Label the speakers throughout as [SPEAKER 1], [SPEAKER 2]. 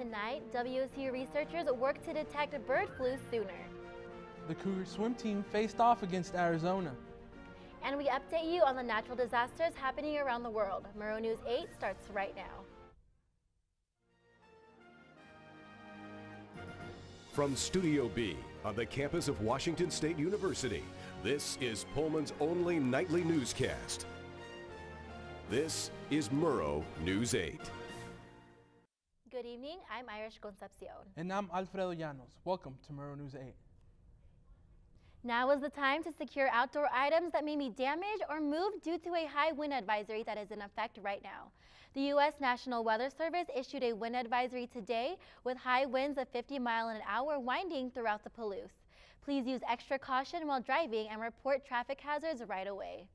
[SPEAKER 1] Tonight, WSU researchers work to detect bird flu sooner.
[SPEAKER 2] The Cougar swim team faced off against Arizona.
[SPEAKER 1] And we update you on the natural disasters happening around the world. Murrow News 8 starts right now.
[SPEAKER 3] From Studio B on the campus of Washington State University, this is Pullman's only nightly newscast. This is Murrow News 8.
[SPEAKER 1] Good evening, I'm Irish Concepcion.
[SPEAKER 2] And I'm Alfredo Llanos. Welcome to Murrow News 8.
[SPEAKER 1] Now is the time to secure outdoor items that may be damaged or moved due to a high wind advisory that is in effect right now. The U.S. National Weather Service issued a wind advisory today with high winds of 50 miles an hour winding throughout the Palouse. Please use extra caution while driving and report traffic hazards right away.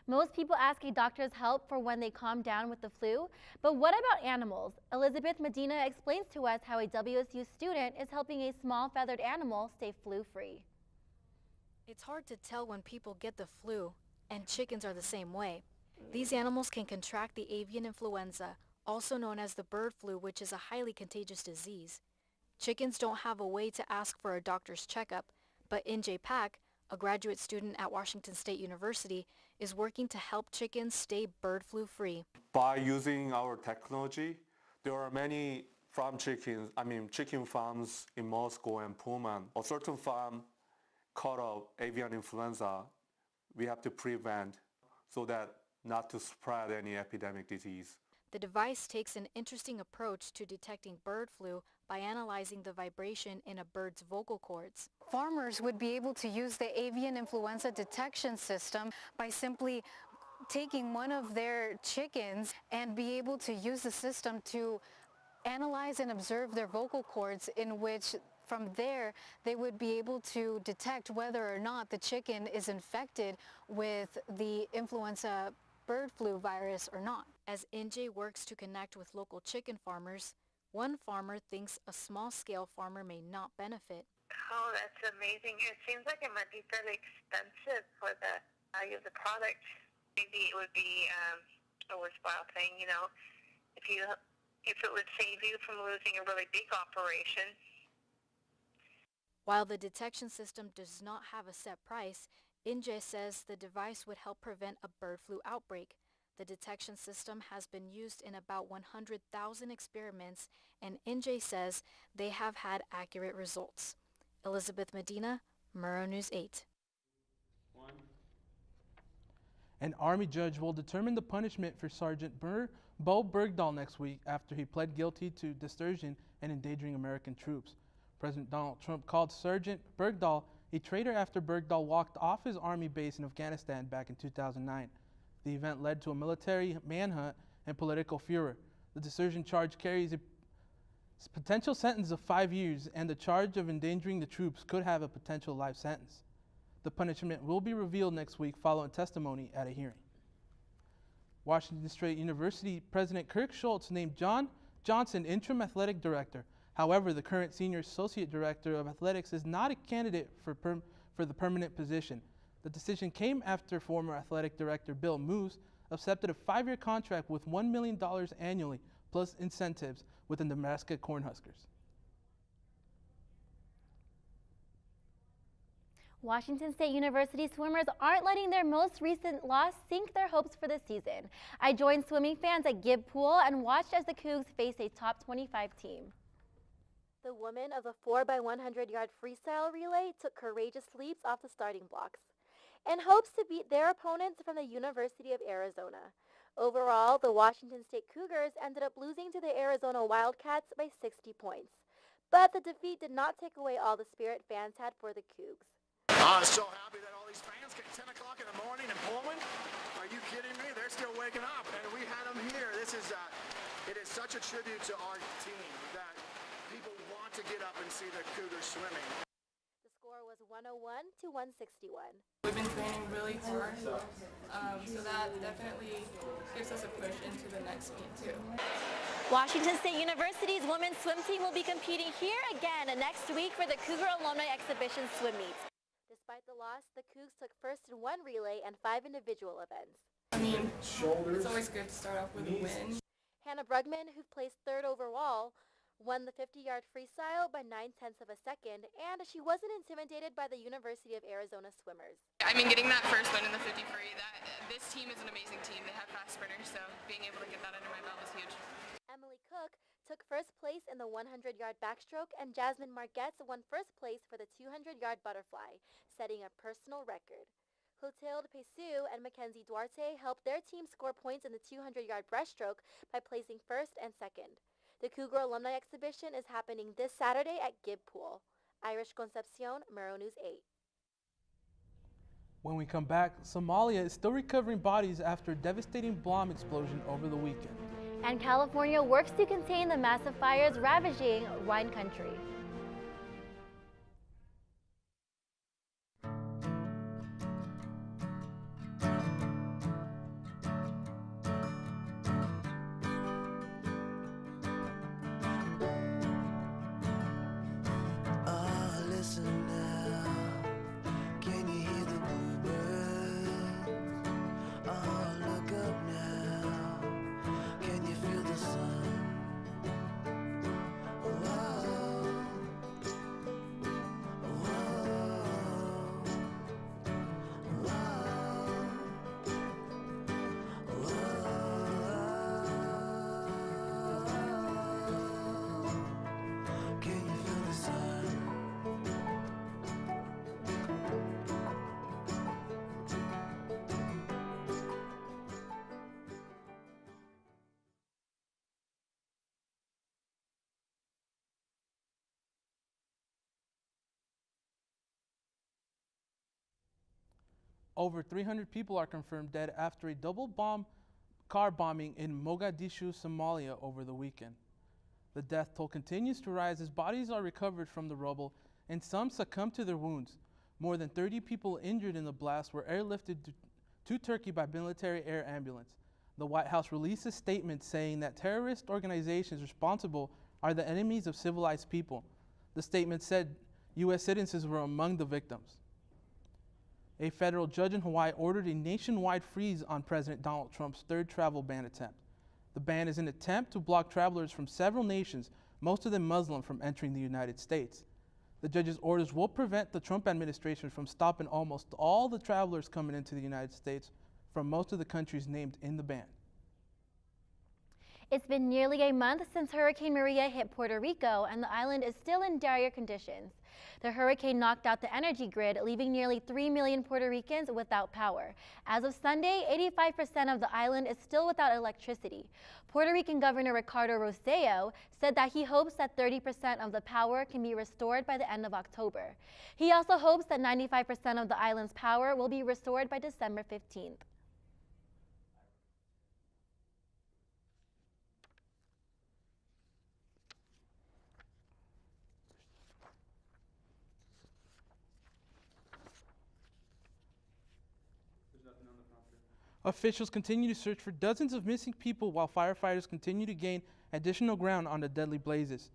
[SPEAKER 1] Most people ask a doctor's help for when they calm down with the flu, but what about animals? Elizabeth Medina explains to us how a WSU student is helping a small feathered animal stay flu-free.
[SPEAKER 4] It's hard to tell when people get the flu, and chickens are the same way. These animals can contract the avian influenza, also known as the bird flu, which is a highly contagious disease. Chickens don't have a way to ask for a doctor's checkup, but NJ Pak, a graduate student at Washington State University, is working to help chickens stay bird flu free.
[SPEAKER 5] By using our technology, there are many chicken farms in Moscow and Pullman. A certain farm caught of avian influenza, we have to prevent so that not to spread any epidemic disease.
[SPEAKER 4] The device takes an interesting approach to detecting bird flu by analyzing the vibration in a bird's vocal cords.
[SPEAKER 6] Farmers would be able to use the avian influenza detection system by simply taking one of their chickens and be able to use the system to analyze and observe their vocal cords, in which from there they would be able to detect whether or not the chicken is infected with the influenza bird flu virus or not.
[SPEAKER 4] As NJ works to connect with local chicken farmers, one farmer thinks a small-scale farmer may not benefit.
[SPEAKER 7] Oh, that's amazing. It seems like it might be fairly expensive for the value of the product. Maybe it would be a worthwhile thing, you know, if it would save you from losing a really big operation.
[SPEAKER 4] While the detection system does not have a set price, NJ says the device would help prevent a bird flu outbreak. The detection system has been used in about 100,000 experiments, and NJ says they have had accurate results. Elizabeth Medina, Murrow News 8.
[SPEAKER 2] An Army judge will determine the punishment for Sergeant Bo Bergdahl next week after he pled guilty to desertion and endangering American troops. President Donald Trump called Sergeant Bergdahl a traitor after Bergdahl walked off his Army base in Afghanistan back in 2009. The event led to a military manhunt and political furor. The desertion charge carries a potential sentence of 5 years, and the charge of endangering the troops could have a potential life sentence. The punishment will be revealed next week following testimony at a hearing. Washington State University President Kirk Schultz named John Johnson interim athletic director. However, the current senior associate director of athletics is not a candidate for the permanent position. The decision came after former athletic director Bill Moose accepted a 5-year contract with $1 million annually plus incentives with the Nebraska Cornhuskers.
[SPEAKER 1] Washington State University swimmers aren't letting their most recent loss sink their hopes for the season. I joined swimming fans at Gibb Pool and watched as the Cougs face a top 25 team. The women of the 4x100-yard freestyle relay took courageous leaps off the starting blocks in hopes to beat their opponents from the University of Arizona. Overall, the Washington State Cougars ended up losing to the Arizona Wildcats by 60 points. But the defeat did not take away all the spirit fans had for the Cougs.
[SPEAKER 8] I'm so happy that all these fans get 10 o'clock in the morning in Pullman. Are you kidding me? They're still waking up, and we had them here. It is such a tribute to our team that people want to get up and see the Cougars swimming.
[SPEAKER 1] The score was 101 to 161.
[SPEAKER 9] We've been training really hard, so that definitely gives us a push into the next meet too.
[SPEAKER 1] Washington State University's women's swim team will be competing here again next week for the Cougar Alumni Exhibition swim meet. Despite the loss, the Cougs took first in 1 relay and 5 individual events.
[SPEAKER 9] I mean, it's always good to start off with a win.
[SPEAKER 1] Hannah Brugman, who placed third overall, won the 50-yard freestyle by 9/10 of a second, and she wasn't intimidated by the University of Arizona swimmers.
[SPEAKER 9] I mean, getting that first win in the 50 free, this team is an amazing team. They have fast sprinters, so being able to get that under my belt was huge.
[SPEAKER 1] Emily Cook took first place in the 100-yard backstroke, and Jasmine Marquez won first place for the 200-yard butterfly, setting a personal record. Clotilde Pesu and Mackenzie Duarte helped their team score points in the 200-yard breaststroke by placing first and second. The Cougar Alumni Exhibition is happening this Saturday at Gibb Pool. Irish Concepcion, Murrow News 8.
[SPEAKER 2] When we come back, Somalia is still recovering bodies after a devastating bomb explosion over the weekend.
[SPEAKER 1] And California works to contain the massive fires ravaging wine country.
[SPEAKER 10] Listen now, can you hear the bluebirds? Oh, look up now, can you feel the sun? Whoa, whoa, whoa. Can you feel the sun?
[SPEAKER 2] Over 300 people are confirmed dead after a double car bombing in Mogadishu, Somalia over the weekend. The death toll continues to rise as bodies are recovered from the rubble and some succumb to their wounds. More than 30 people injured in the blast were airlifted to Turkey by military air ambulance. The White House released a statement saying that terrorist organizations responsible are the enemies of civilized people. The statement said U.S. citizens were among the victims. A federal judge in Hawaii ordered a nationwide freeze on President Donald Trump's third travel ban attempt. The ban is an attempt to block travelers from several nations, most of them Muslim, from entering the United States. The judge's orders will prevent the Trump administration from stopping almost all the travelers coming into the United States from most of the countries named in the ban.
[SPEAKER 1] It's been nearly a month since Hurricane Maria hit Puerto Rico, and the island is still in dire conditions. The hurricane knocked out the energy grid, leaving nearly 3 million Puerto Ricans without power. As of Sunday, 85% of the island is still without electricity. Puerto Rican Governor Ricardo Rosselló said that he hopes that 30% of the power can be restored by the end of October. He also hopes that 95% of the island's power will be restored by December 15th.
[SPEAKER 2] Officials continue to search for dozens of missing people while firefighters continue to gain additional ground on the deadly blazes.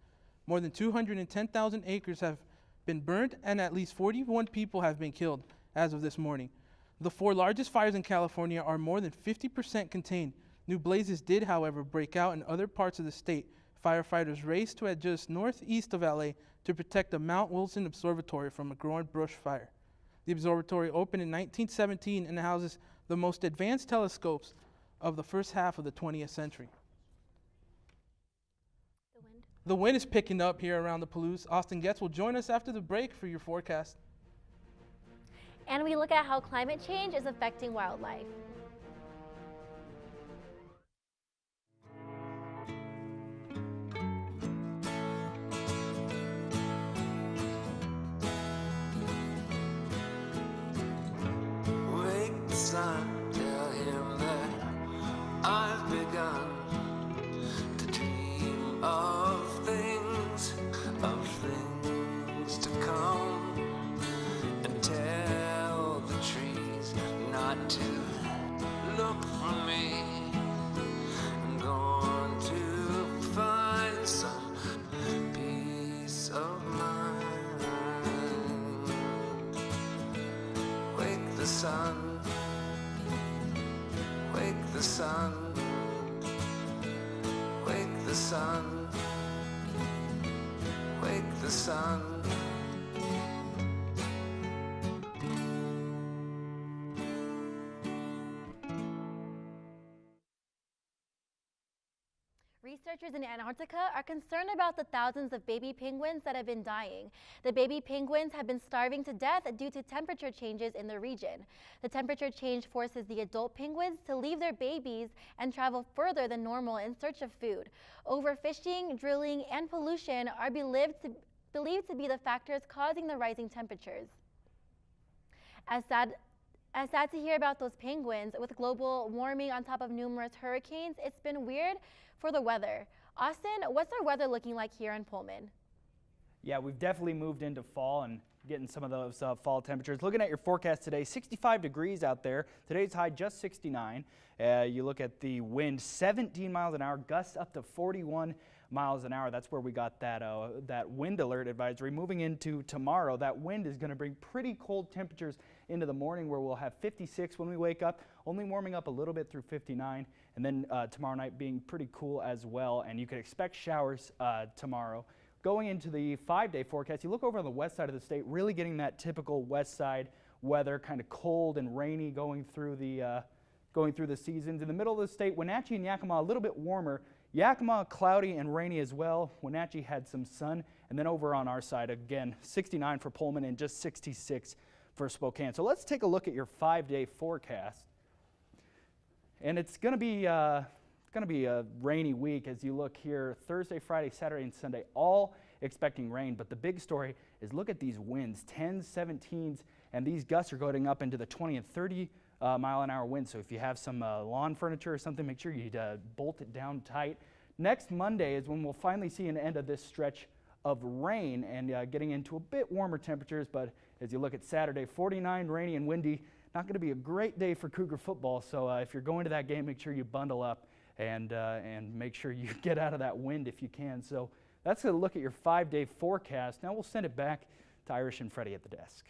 [SPEAKER 2] More than 210,000 acres have been burned and at least 41 people have been killed as of this morning. The 4 largest fires in California are more than 50% contained. New blazes did, however, break out in other parts of the state. Firefighters raced to just northeast of LA to protect the Mount Wilson Observatory from a growing brush fire. The observatory opened in 1917 and houses the most advanced telescopes of the first half of the 20th century. The wind is picking up here around the Palouse. Austin Getz will join us after the break for your forecast.
[SPEAKER 1] And we look at how climate change is affecting wildlife.
[SPEAKER 10] Wake the sun, tell him that I've begun to dream of things to come, and tell the trees not to sun, wake the sun.
[SPEAKER 1] Researchers in Antarctica are concerned about the thousands of baby penguins that have been dying. The baby penguins have been starving to death due to temperature changes in the region. The temperature change forces the adult penguins to leave their babies and travel further than normal in search of food. Overfishing, drilling, and pollution are believed to be the factors causing the rising temperatures. As sad to hear about those penguins, with global warming on top of numerous hurricanes, it's been weird for the weather. Austin, what's our weather looking like here in Pullman?
[SPEAKER 11] Yeah, we've definitely moved into fall and getting some of those fall temperatures. Looking at your forecast today, 65 degrees out there. Today's high just 69. You look at the wind, 17 miles an hour, gusts up to 41 miles an hour. That's where we got that wind alert advisory. Moving into tomorrow, that wind is going to bring pretty cold temperatures into the morning, where we'll have 56 when we wake up, only warming up a little bit through 59, and then tomorrow night being pretty cool as well. And you can expect showers tomorrow. Going into the 5-day forecast, you look over on the west side of the state, really getting that typical west side weather, kind of cold and rainy going through the seasons. In the middle of the state, Wenatchee and Yakima a little bit warmer. Yakima cloudy and rainy as well. Wenatchee had some sun, and then over on our side again, 69 for Pullman and just 66 for Spokane. So let's take a look at your 5-day forecast. And it's going to be a rainy week as you look here. Thursday, Friday, Saturday, and Sunday, all expecting rain. But the big story is look at these winds, 10s, 17s, and these gusts are going up into the 20 and 30 mile an hour winds. So if you have some lawn furniture or something, make sure you bolt it down tight. Next Monday is when we'll finally see an end of this stretch of rain and getting into a bit warmer temperatures. But as you look at Saturday, 49, rainy and windy. Not going to be a great day for Cougar football. So if you're going to that game, make sure you bundle up and make sure you get out of that wind if you can. So that's a look at your 5-day forecast. Now we'll send it back to Irish and Freddie at the desk.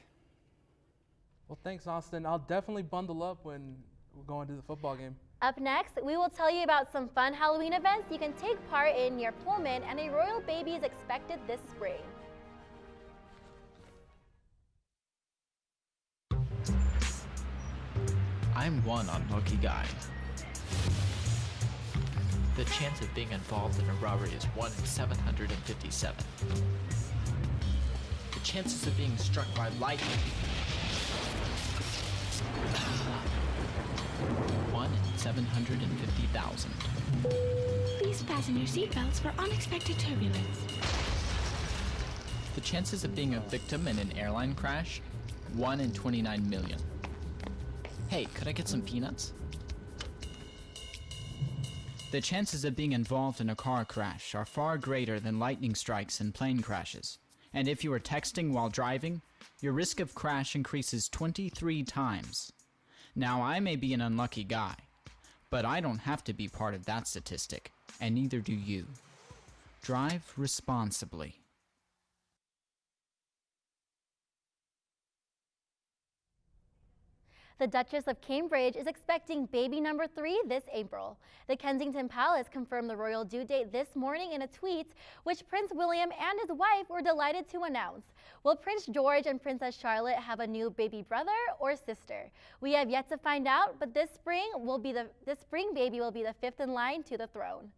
[SPEAKER 2] Well, thanks, Austin. I'll definitely bundle up when we're going to the football game.
[SPEAKER 1] Up next, we will tell you about some fun Halloween events you can take part in near Pullman, and a royal baby is expected this spring.
[SPEAKER 12] I'm one unlucky guy. The chance of being involved in a robbery is 1 in 757. The chances of being struck by lightning, 1 in 750,000.
[SPEAKER 13] Please fasten your seatbelts for unexpected turbulence.
[SPEAKER 12] The chances of being a victim in an airline crash, 1 in 29 million. Hey, could I get some peanuts? The chances of being involved in a car crash are far greater than lightning strikes and plane crashes. And if you are texting while driving, your risk of crash increases 23 times. Now, I may be an unlucky guy, but I don't have to be part of that statistic, and neither do you. Drive responsibly.
[SPEAKER 1] The Duchess of Cambridge is expecting baby number 3 this April. The Kensington Palace confirmed the royal due date this morning in a tweet, which Prince William and his wife were delighted to announce. Will Prince George and Princess Charlotte have a new baby brother or sister? We have yet to find out, but this spring baby will be the 5th in line to the throne.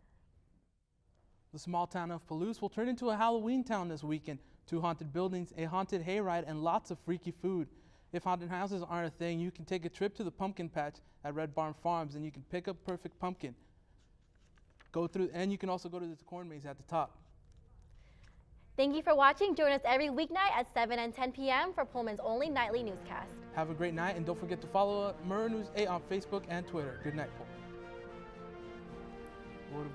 [SPEAKER 2] The small town of Palouse will turn into a Halloween town this weekend. 2 haunted buildings, a haunted hayride, and lots of freaky food. If haunted houses aren't a thing, you can take a trip to the pumpkin patch at Red Barn Farms and you can pick up perfect pumpkin. And you can also go to the corn maze at the top.
[SPEAKER 1] Thank you for watching. Join us every weeknight at 7 and 10 p.m. for Pullman's only nightly newscast.
[SPEAKER 2] Have a great night, and don't forget to follow Murrow News 8 on Facebook and Twitter. Good night, Pullman.